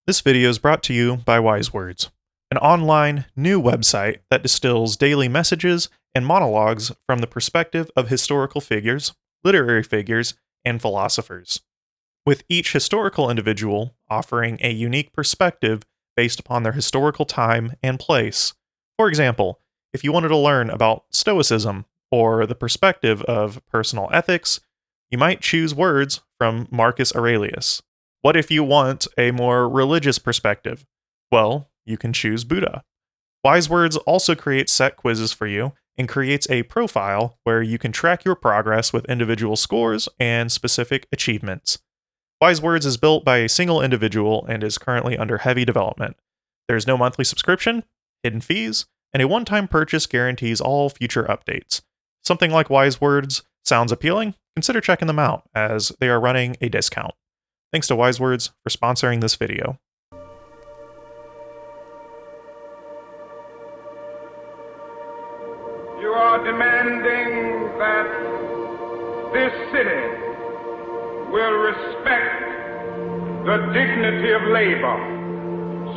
This video is brought to you by Wise Words, an online, new website that distills daily messages and monologues from the perspective of historical figures, literary figures, and philosophers, with each historical individual offering a unique perspective based upon their historical time and place. For example, if you wanted to learn about Stoicism or the perspective of personal ethics, you might choose words from Marcus Aurelius. What if you want a more religious perspective? Well, you can choose Buddha. Wise Words also creates set quizzes for you and creates a profile where you can track your progress with individual scores and specific achievements. Wise Words is built by a single individual and is currently under heavy development. There's no monthly subscription, hidden fees, and a one-time purchase guarantees all future updates. Something like Wise Words sounds appealing? Consider checking them out, as they are running a discount. Thanks to Wise Words for sponsoring this video. You are demanding that this city will respect the dignity of labor.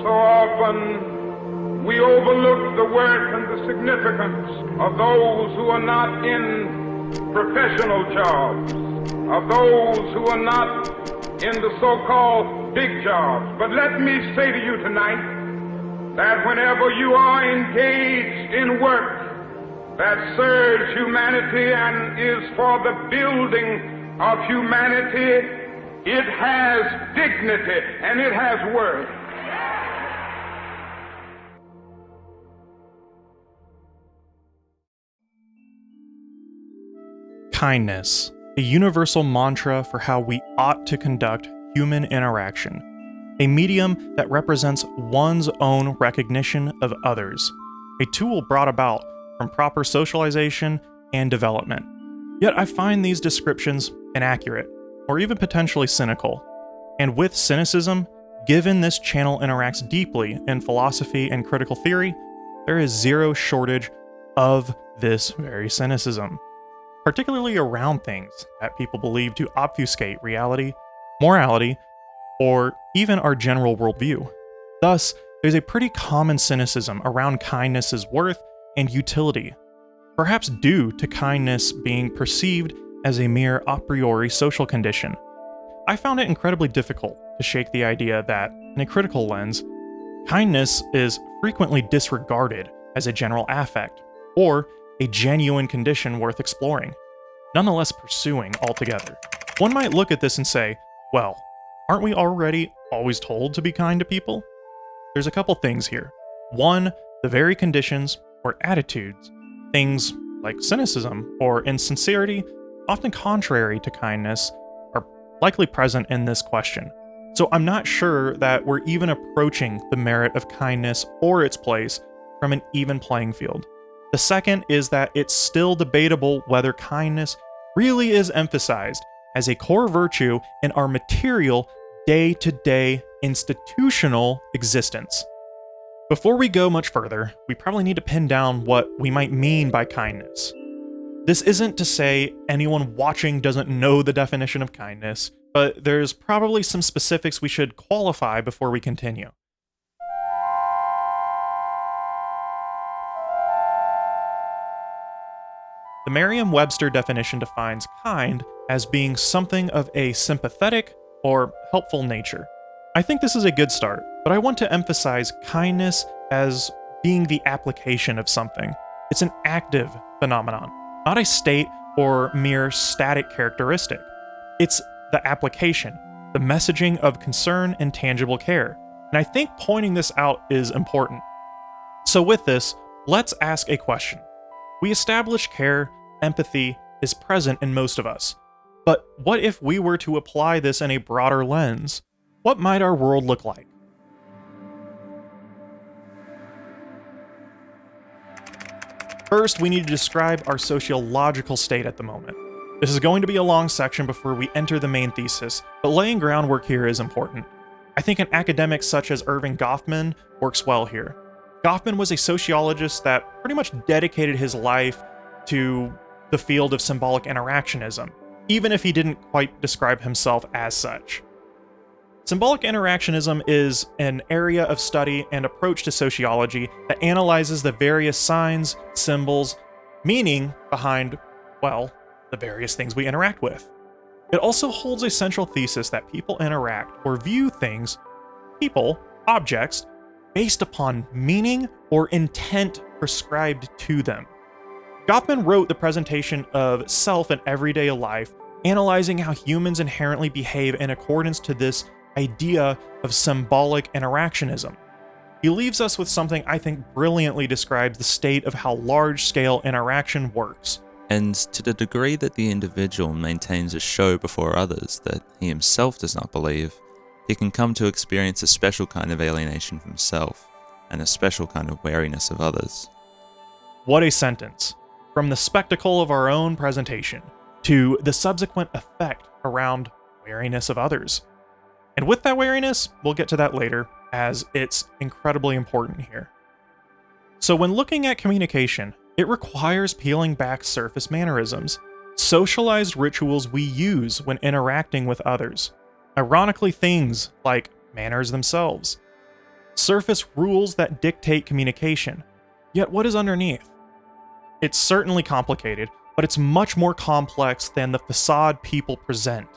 So often we overlook the worth and the significance of those who are not in professional jobs, of those who are not in the so-called big jobs. But let me say to you tonight that whenever you are engaged in work that serves humanity and is for the building of humanity, it has dignity and it has worth. Kindness, a universal mantra for how we ought to conduct human interaction, a medium that represents one's own recognition of others, a tool brought about from proper socialization and development. Yet I find these descriptions inaccurate, or even potentially cynical. And with cynicism, given this channel interacts deeply in philosophy and critical theory, there is zero shortage of this very cynicism, particularly around things that people believe to obfuscate reality, morality, or even our general worldview. Thus, there's a pretty common cynicism around kindness's worth and utility, perhaps due to kindness being perceived as a mere a priori social condition. I found it incredibly difficult to shake the idea that, in a critical lens, kindness is frequently disregarded as a general affect, or a genuine condition worth exploring, nonetheless pursuing altogether. One might look at this and say, well, aren't we already always told to be kind to people? There's a couple things here. One, the very conditions or attitudes, things like cynicism or insincerity, often contrary to kindness, are likely present in this question. So I'm not sure that we're even approaching the merit of kindness or its place from an even playing field. The second is that it's still debatable whether kindness really is emphasized as a core virtue in our material, day-to-day institutional existence. Before we go much further, we probably need to pin down what we might mean by kindness. This isn't to say anyone watching doesn't know the definition of kindness, but there's probably some specifics we should qualify before we continue. The Merriam-Webster definition defines kind as being something of a sympathetic or helpful nature. I think this is a good start, but I want to emphasize kindness as being the application of something. It's an active phenomenon, not a state or mere static characteristic. It's the application, the messaging of concern and tangible care. And I think pointing this out is important. So with this, let's ask a question. We established care, empathy is present in most of us. But what if we were to apply this in a broader lens? What might our world look like? First, we need to describe our sociological state at the moment. This is going to be a long section before we enter the main thesis, but laying groundwork here is important. I think an academic such as Erving Goffman works well here. Goffman was a sociologist that pretty much dedicated his life to the field of symbolic interactionism, even if he didn't quite describe himself as such. Symbolic interactionism is an area of study and approach to sociology that analyzes the various signs, symbols, meaning behind, well, the various things we interact with. It also holds a central thesis that people interact or view things, people, objects, based upon meaning or intent prescribed to them. Goffman wrote the presentation of self in everyday life, analyzing how humans inherently behave in accordance to this idea of symbolic interactionism. He leaves us with something I think brilliantly describes the state of how large-scale interaction works. And to the degree that the individual maintains a show before others that he himself does not believe, he can come to experience a special kind of alienation from self, and a special kind of wariness of others. What a sentence. From the spectacle of our own presentation, to the subsequent effect around wariness of others. And with that wariness, we'll get to that later, as it's incredibly important here. So when looking at communication, it requires peeling back surface mannerisms, socialized rituals we use when interacting with others. Ironically, things like manners themselves. Surface rules that dictate communication. Yet what is underneath? It's certainly complicated, but it's much more complex than the facade people present.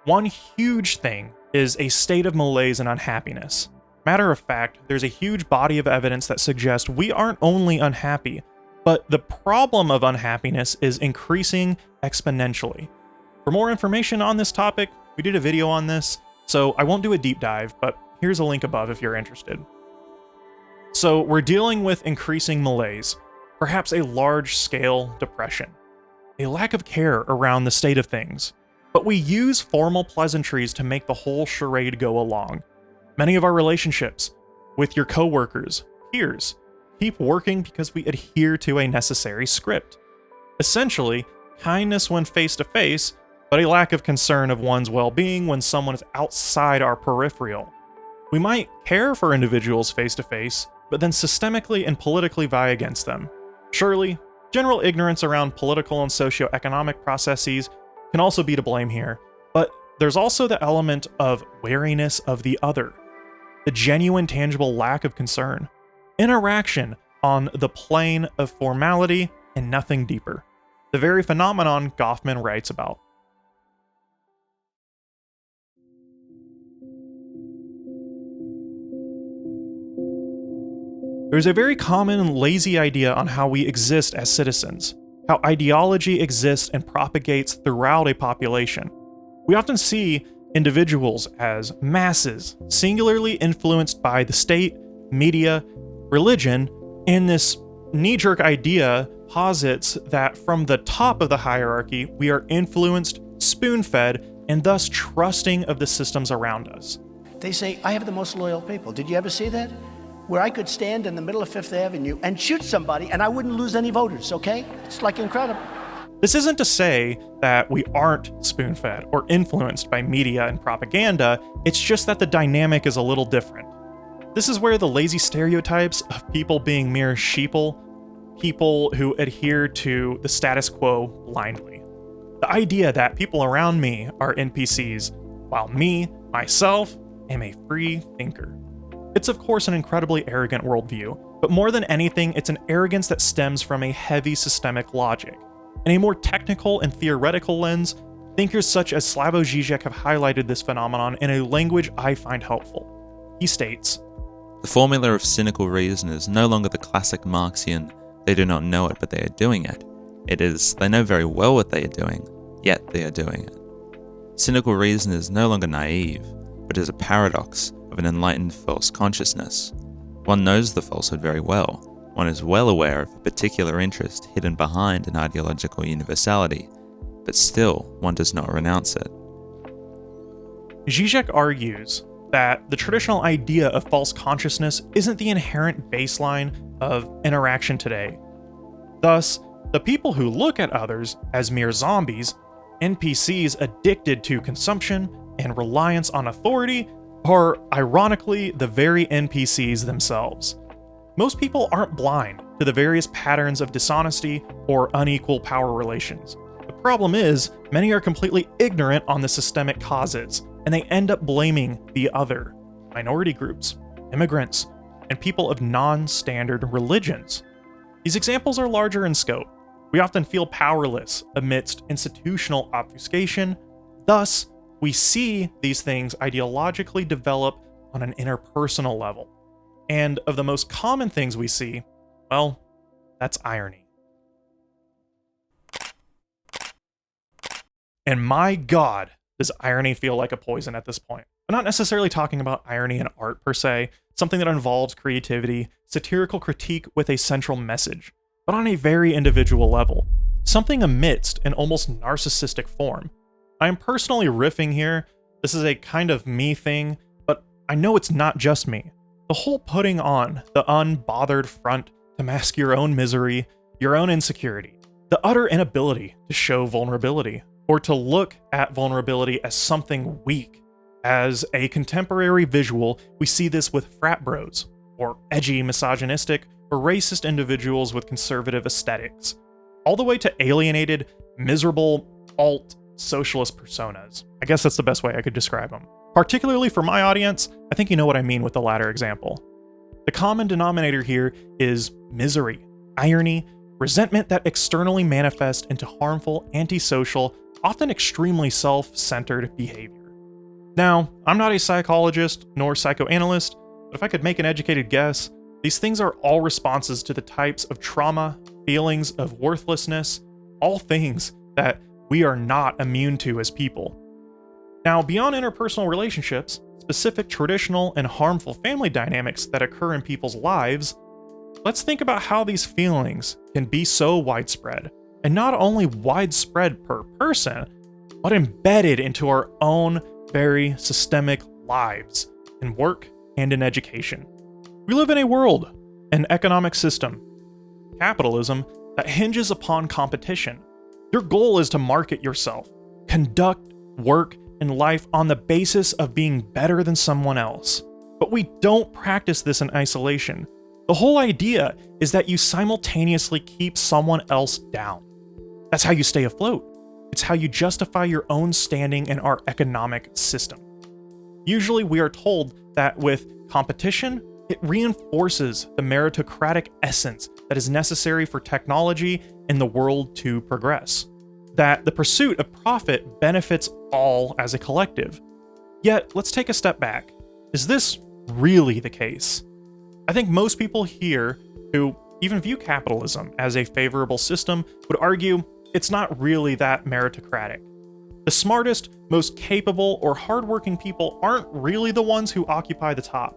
One huge thing is a state of malaise and unhappiness. Matter of fact, there's a huge body of evidence that suggests we aren't only unhappy, but the problem of unhappiness is increasing exponentially. For more information on this topic, we did a video on this, so I won't do a deep dive, but here's a link above if you're interested. So we're dealing with increasing malaise, perhaps a large-scale depression, a lack of care around the state of things. But we use formal pleasantries to make the whole charade go along. Many of our relationships with your coworkers, peers, keep working because we adhere to a necessary script. Essentially, kindness when face-to-face, but a lack of concern of one's well-being when someone is outside our peripheral. We might care for individuals face-to-face, but then systemically and politically vie against them. Surely, general ignorance around political and socio-economic processes can also be to blame here, but there's also the element of wariness of the other, the genuine tangible lack of concern, interaction on the plane of formality and nothing deeper, the very phenomenon Goffman writes about. There's a very common and lazy idea on how we exist as citizens, how ideology exists and propagates throughout a population. We often see individuals as masses, singularly influenced by the state, media, religion, and this knee-jerk idea posits that from the top of the hierarchy, we are influenced, spoon-fed, and thus trusting of the systems around us. They say, I have the most loyal people. Did you ever see that? Where I could stand in the middle of Fifth Avenue and shoot somebody and I wouldn't lose any voters, okay? It's like incredible. This isn't to say that we aren't spoon-fed or influenced by media and propaganda, it's just that the dynamic is a little different. This is where the lazy stereotypes of people being mere sheeple, people who adhere to the status quo blindly. The idea that people around me are NPCs, while me, myself, am a free thinker. It's of course an incredibly arrogant worldview, but more than anything, it's an arrogance that stems from a heavy systemic logic. In a more technical and theoretical lens, thinkers such as Slavoj Žižek have highlighted this phenomenon in a language I find helpful. He states, The formula of cynical reason is no longer the classic Marxian, they do not know it but they are doing it. It is, they know very well what they are doing, yet they are doing it. Cynical reason is no longer naive, but is a paradox of an enlightened false consciousness. One knows the falsehood very well. One is well aware of a particular interest hidden behind an ideological universality, but still one does not renounce it. Žižek argues that the traditional idea of false consciousness isn't the inherent baseline of interaction today. Thus, the people who look at others as mere zombies, NPCs addicted to consumption and reliance on authority, are ironically the very NPCs themselves. Most people aren't blind to the various patterns of dishonesty or unequal power relations. The problem is, many are completely ignorant on the systemic causes, and they end up blaming the other, minority groups, immigrants, and people of non-standard religions. These examples are larger in scope. We often feel powerless amidst institutional obfuscation. Thus, we see these things ideologically develop on an interpersonal level. And of the most common things we see, well, that's irony. And my God, does irony feel like a poison at this point? I'm not necessarily talking about irony in art per se, something that involves creativity, satirical critique with a central message, but on a very individual level, something amidst an almost narcissistic form. I am personally riffing here. This is a kind of me thing, but I know it's not just me. The whole putting on the unbothered front to mask your own misery, your own insecurity, the utter inability to show vulnerability, or to look at vulnerability as something weak. As a contemporary visual, we see this with frat bros, or edgy, misogynistic, or racist individuals with conservative aesthetics, all the way to alienated, miserable, alt-socialist personas. I guess that's the best way I could describe them. Particularly for my audience, I think you know what I mean with the latter example. The common denominator here is misery, irony, resentment that externally manifests into harmful, antisocial, often extremely self-centered behavior. Now, I'm not a psychologist nor psychoanalyst, but if I could make an educated guess, these things are all responses to the types of trauma, feelings of worthlessness, all things that we are not immune to as people. Now, beyond interpersonal relationships, specific traditional and harmful family dynamics that occur in people's lives, let's think about how these feelings can be so widespread, and not only widespread per person, but embedded into our own very systemic lives in work and in education. We live in a world, an economic system, capitalism, that hinges upon competition. Your goal is to market yourself, conduct work and life on the basis of being better than someone else. But we don't practice this in isolation. The whole idea is that you simultaneously keep someone else down. That's how you stay afloat. It's how you justify your own standing in our economic system. Usually we are told that with competition, it reinforces the meritocratic essence that is necessary for technology and the world to progress. That the pursuit of profit benefits all as a collective. Yet, let's take a step back. Is this really the case? I think most people here who even view capitalism as a favorable system would argue it's not really that meritocratic. The smartest, most capable, or hardworking people aren't really the ones who occupy the top.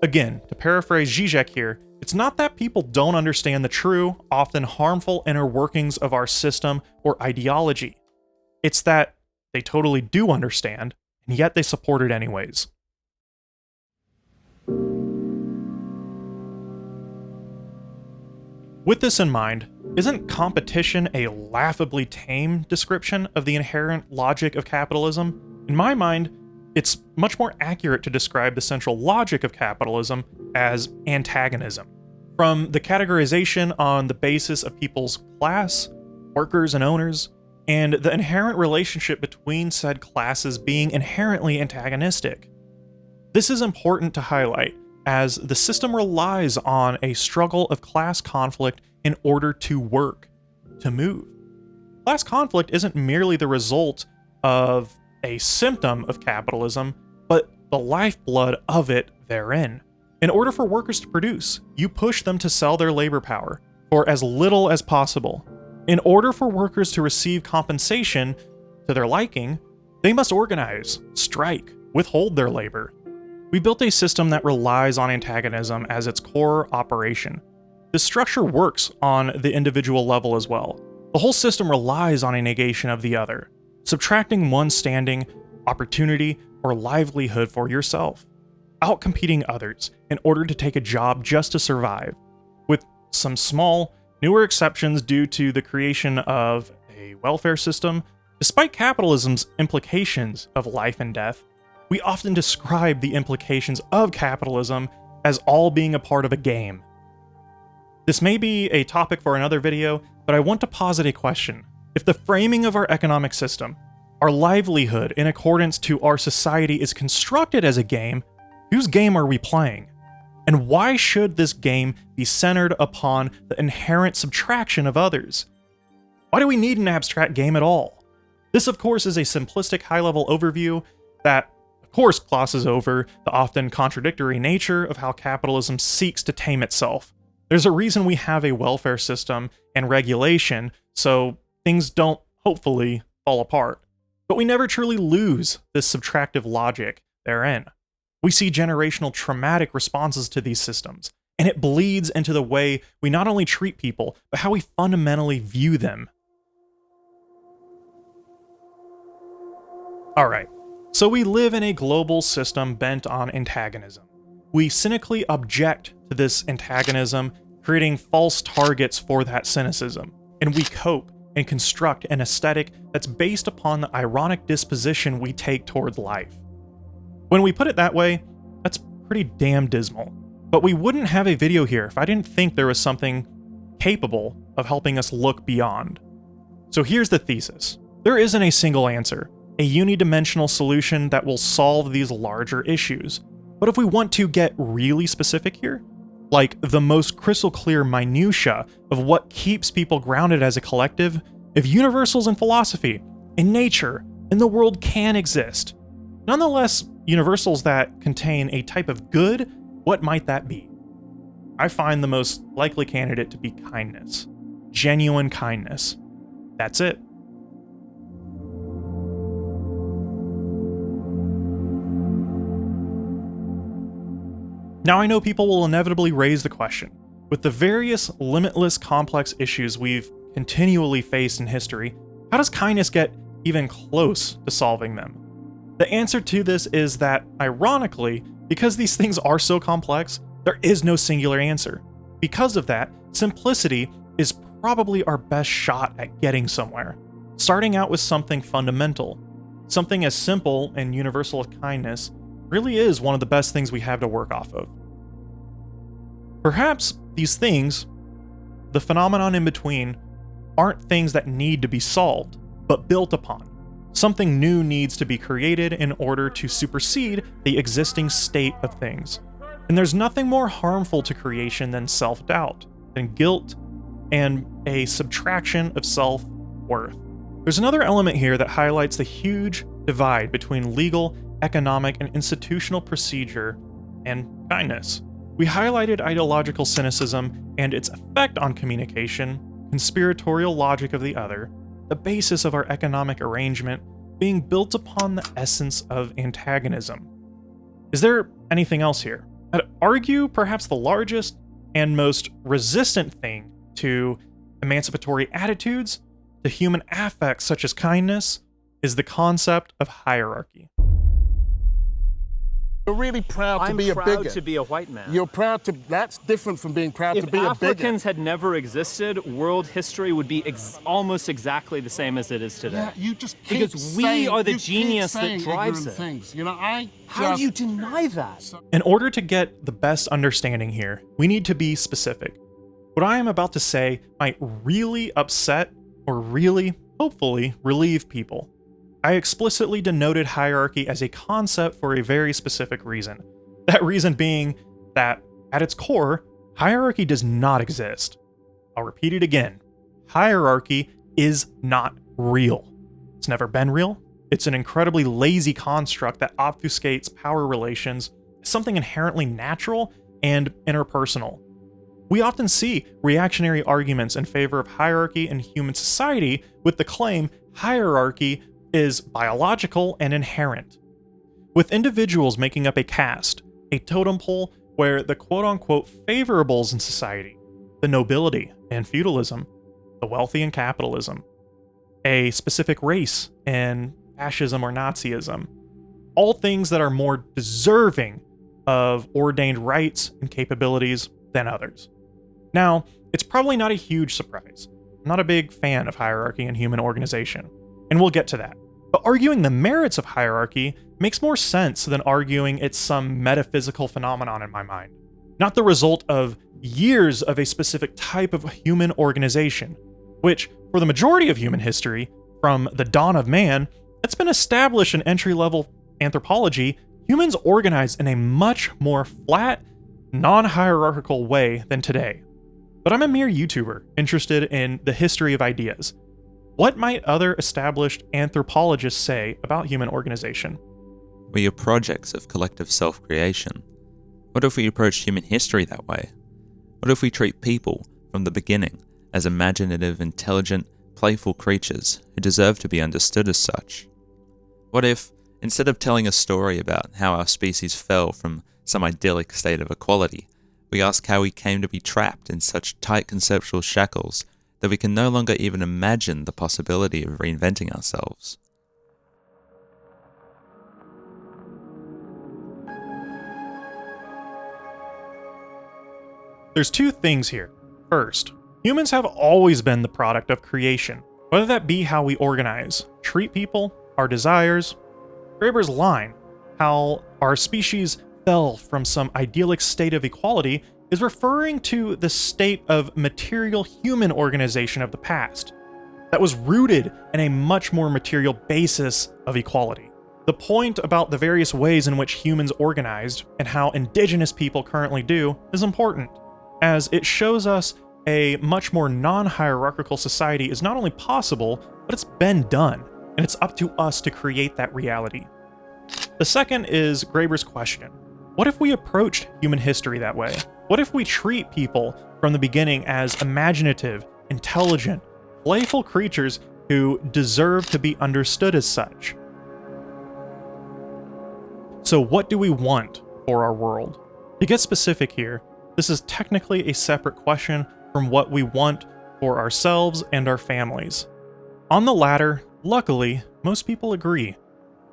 Again, to paraphrase Zizek here, it's not that people don't understand the true, often harmful inner workings of our system or ideology. It's that they totally do understand, and yet they support it anyways. With this in mind, isn't competition a laughably tame description of the inherent logic of capitalism? In my mind, it's much more accurate to describe the central logic of capitalism as antagonism. From the categorization on the basis of people's class, workers and owners, and the inherent relationship between said classes being inherently antagonistic. This is important to highlight, as the system relies on a struggle of class conflict in order to work, to move. Class conflict isn't merely the result of a symptom of capitalism, but the lifeblood of it therein. In order for workers to produce, you push them to sell their labor power for as little as possible. In order for workers to receive compensation to their liking, they must organize, strike, withhold their labor. We built a system that relies on antagonism as its core operation. This structure works on the individual level as well. The whole system relies on a negation of the other, subtracting one's standing, opportunity, or livelihood for yourself, outcompeting others in order to take a job just to survive, with some small, newer exceptions due to the creation of a welfare system. Despite capitalism's implications of life and death, we often describe the implications of capitalism as all being a part of a game. This may be a topic for another video, but I want to posit a question. If the framing of our economic system, our livelihood in accordance to our society is constructed as a game, whose game are we playing? And why should this game be centered upon the inherent subtraction of others? Why do we need an abstract game at all? This, of course, is a simplistic high-level overview that, of course, glosses over the often contradictory nature of how capitalism seeks to tame itself. There's a reason we have a welfare system and regulation, so things don't, hopefully, fall apart. But we never truly lose this subtractive logic therein. We see generational traumatic responses to these systems, and it bleeds into the way we not only treat people, but how we fundamentally view them. Alright, so we live in a global system bent on antagonism. We cynically object to this antagonism, creating false targets for that cynicism, and we cope and construct an aesthetic that's based upon the ironic disposition we take towards life. When we put it that way, that's pretty damn dismal. But we wouldn't have a video here if I didn't think there was something capable of helping us look beyond. So here's the thesis. There isn't a single answer, a unidimensional solution that will solve these larger issues. But if we want to get really specific here, like the most crystal clear minutia of what keeps people grounded as a collective, if universals in philosophy, in nature, in the world can exist, nonetheless, universals that contain a type of good, what might that be? I find the most likely candidate to be kindness. Genuine kindness. That's it. Now I know people will inevitably raise the question, with the various limitless complex issues we've continually faced in history, how does kindness get even close to solving them? The answer to this is that, ironically, because these things are so complex, there is no singular answer. Because of that, simplicity is probably our best shot at getting somewhere. Starting out with something fundamental. Something as simple and universal as kindness really is one of the best things we have to work off of. Perhaps these things, the phenomenon in between, aren't things that need to be solved, but built upon. Something new needs to be created in order to supersede the existing state of things. And there's nothing more harmful to creation than self-doubt, than guilt, and a subtraction of self-worth. There's another element here that highlights the huge divide between legal, economic, and institutional procedure and kindness. We highlighted ideological cynicism and its effect on communication, conspiratorial logic of the other, the basis of our economic arrangement being built upon the essence of antagonism. Is there anything else here? I'd argue perhaps the largest and most resistant thing to emancipatory attitudes, to human affects such as kindness, is the concept of hierarchy. You're really proud to be a bigot. I'm proud to be a white man. You're proud to, that's different from being proud to be a bigot. If Africans had never existed, world history would be almost exactly the same as it is today. Yeah, you just keep because we are the genius that drives it. Things. You know, How do you deny that? In order to get the best understanding here, we need to be specific. What I am about to say might really upset or really, hopefully, relieve people. I explicitly denoted hierarchy as a concept for a very specific reason. That reason being that, at its core, hierarchy does not exist. I'll repeat it again. Hierarchy is not real. It's never been real. It's an incredibly lazy construct that obfuscates power relations as something inherently natural and interpersonal. We often see reactionary arguments in favor of hierarchy in human society with the claim hierarchy is biological and inherent. With individuals making up a caste, a totem pole where the quote-unquote favorables in society, the nobility and feudalism, the wealthy and capitalism, a specific race and fascism or Nazism, all things that are more deserving of ordained rights and capabilities than others. Now, it's probably not a huge surprise. I'm not a big fan of hierarchy in human organization, and we'll get to that. But arguing the merits of hierarchy makes more sense than arguing it's some metaphysical phenomenon in my mind. Not the result of years of a specific type of human organization, which, for the majority of human history, from the dawn of man, It's been established in entry-level anthropology, humans organize in a much more flat, non-hierarchical way than today. But I'm a mere YouTuber interested in the history of ideas. What might other established anthropologists say about human organization? We are projects of collective self-creation. What if we approach human history that way? What if we treat people, from the beginning, as imaginative, intelligent, playful creatures who deserve to be understood as such? What if, instead of telling a story about how our species fell from some idyllic state of equality, we ask how we came to be trapped in such tight conceptual shackles that we can no longer even imagine the possibility of reinventing ourselves? There's two things here. First, humans have always been the product of creation, whether that be how we organize, treat people, our desires. Graeber's line, how our species fell from some idyllic state of equality, is referring to the state of material human organization of the past that was rooted in a much more material basis of equality. The point about the various ways in which humans organized and how indigenous people currently do is important, as it shows us a much more non-hierarchical society is not only possible, but it's been done, and it's up to us to create that reality. The second is Graeber's question. What if we approached human history that way? What if we treat people from the beginning as imaginative, intelligent, playful creatures who deserve to be understood as such? So what do we want for our world? To get specific here, this is technically a separate question from what we want for ourselves and our families. On the latter, luckily, most people agree.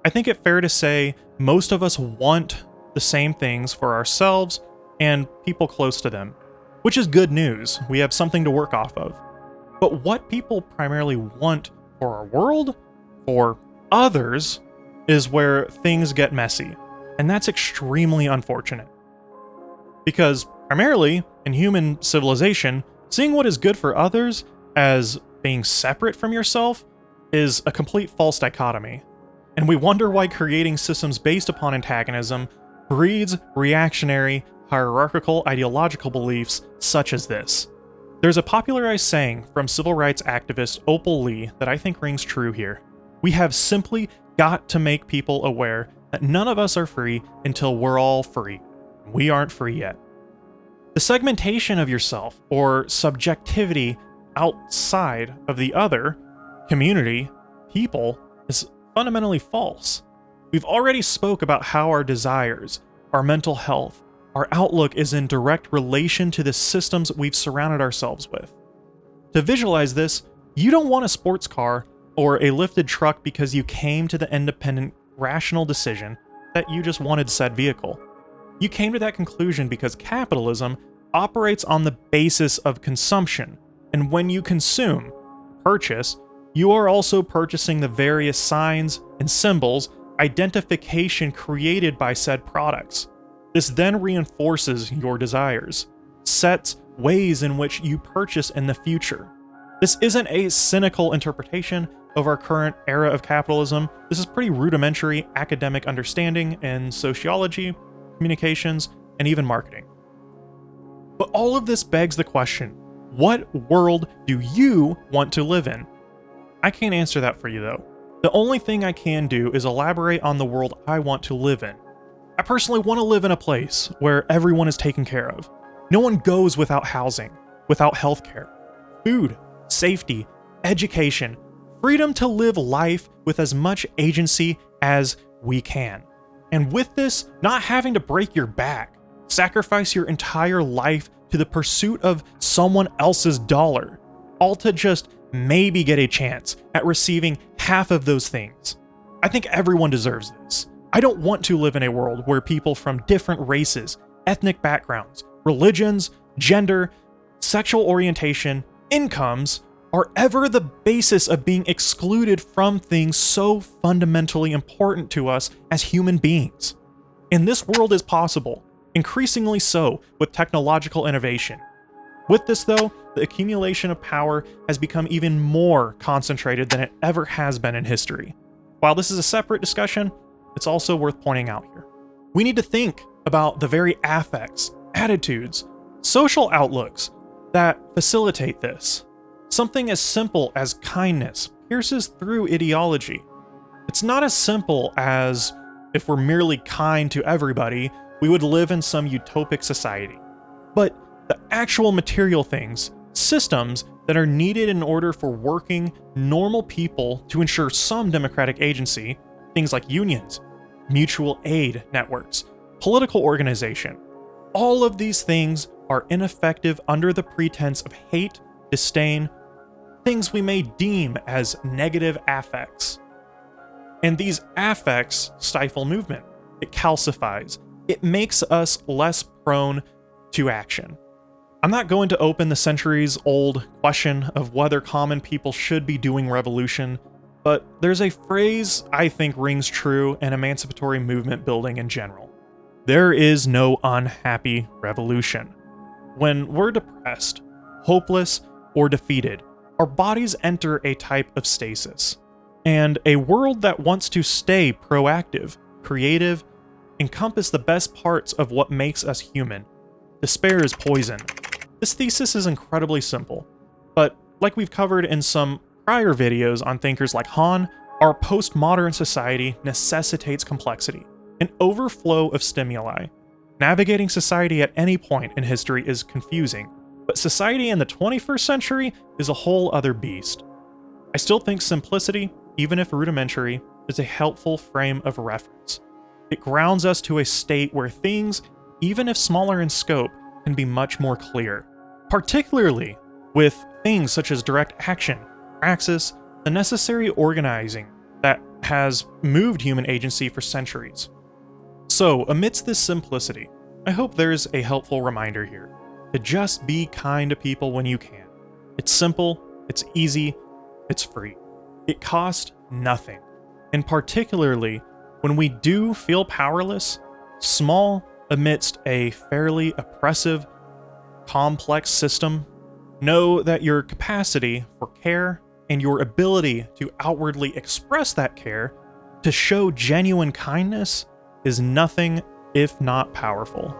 I think it's fair to say most of us want the same things for ourselves and people close to them, which is good news. We have something to work off of. But what people primarily want for our world, for others, is where things get messy, and that's extremely unfortunate. Because primarily, in human civilization, seeing what is good for others as being separate from yourself is a complete false dichotomy. And we wonder why creating systems based upon antagonism breeds reactionary, hierarchical ideological beliefs such as this. There's a popularized saying from civil rights activist Opal Lee that I think rings true here. We have simply got to make people aware that none of us are free until we're all free. We aren't free yet. The segmentation of yourself, or subjectivity outside of the other, community, people, is fundamentally false. We've already spoke about how our desires, our mental health, our outlook is in direct relation to the systems we've surrounded ourselves with. To visualize this, you don't want a sports car or a lifted truck because you came to the independent, rational decision that you just wanted said vehicle. You came to that conclusion because capitalism operates on the basis of consumption, and when you consume, purchase, you are also purchasing the various signs and symbols, identification created by said products. This then reinforces your desires, sets ways in which you purchase in the future. This isn't a cynical interpretation of our current era of capitalism. This is pretty rudimentary academic understanding in sociology, communications, and even marketing. But all of this begs the question, what world do you want to live in? I can't answer that for you though. The only thing I can do is elaborate on the world I want to live in. I personally want to live in a place where everyone is taken care of. No one goes without housing, without healthcare, food, safety, education, freedom to live life with as much agency as we can. And with this, not having to break your back, sacrifice your entire life to the pursuit of someone else's dollar, all to just maybe get a chance at receiving half of those things. I think everyone deserves this. I don't want to live in a world where people from different races, ethnic backgrounds, religions, gender, sexual orientation, incomes are ever the basis of being excluded from things so fundamentally important to us as human beings. And this world is possible, increasingly so with technological innovation. With this though, the accumulation of power has become even more concentrated than it ever has been in history. while this is a separate discussion, it's also worth pointing out here. We need to think about the very affects, attitudes, social outlooks that facilitate this. Something as simple as kindness pierces through ideology. It's not as simple as if we're merely kind to everybody, we would live in some utopic society. But the actual material things, systems that are needed in order for working, normal people to ensure some democratic agency, things like unions, mutual aid networks, political organization, all of these things are ineffective under the pretense of hate, disdain, things we may deem as negative affects. And these affects stifle movement. It calcifies. It makes us less prone to action. I'm not going to open the centuries-old question of whether common people should be doing revolution, but there's a phrase I think rings true in emancipatory movement building in general. There is no unhappy revolution. When we're depressed, hopeless, or defeated, our bodies enter a type of stasis. And a world that wants to stay proactive, creative, encompass the best parts of what makes us human. Despair is poison. This thesis is incredibly simple, but like we've covered in some prior videos on thinkers like Hahn, our postmodern society necessitates complexity, an overflow of stimuli. Navigating society at any point in history is confusing, but society in the 21st century is a whole other beast. I still think simplicity, even if rudimentary, is a helpful frame of reference. It grounds us to a state where things, even if smaller in scope, can be much more clear, particularly with things such as direct action, praxis, the necessary organizing that has moved human agency for centuries. So, amidst this simplicity, I hope there's a helpful reminder here to just be kind to people when you can. It's simple, it's easy, it's free. It costs nothing. And particularly when we do feel powerless, small amidst a fairly oppressive, complex system, know that your capacity for care and your ability to outwardly express that care, to show genuine kindness, is nothing if not powerful.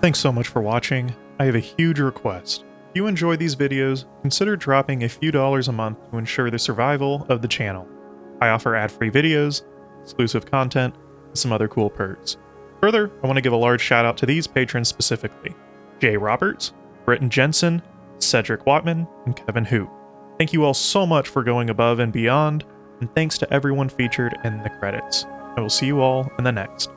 Thanks so much for watching. I have a huge request. If you enjoy these videos, consider dropping a few dollars a month to ensure the survival of the channel. I offer ad-free videos, exclusive content, and some other cool perks. Further, I want to give a large shout out to these patrons specifically: Jay Roberts, Britton Jensen, Cedric Watman, and Kevin Hoot. Thank you all so much for going above and beyond, and thanks to everyone featured in the credits. I will see you all in the next.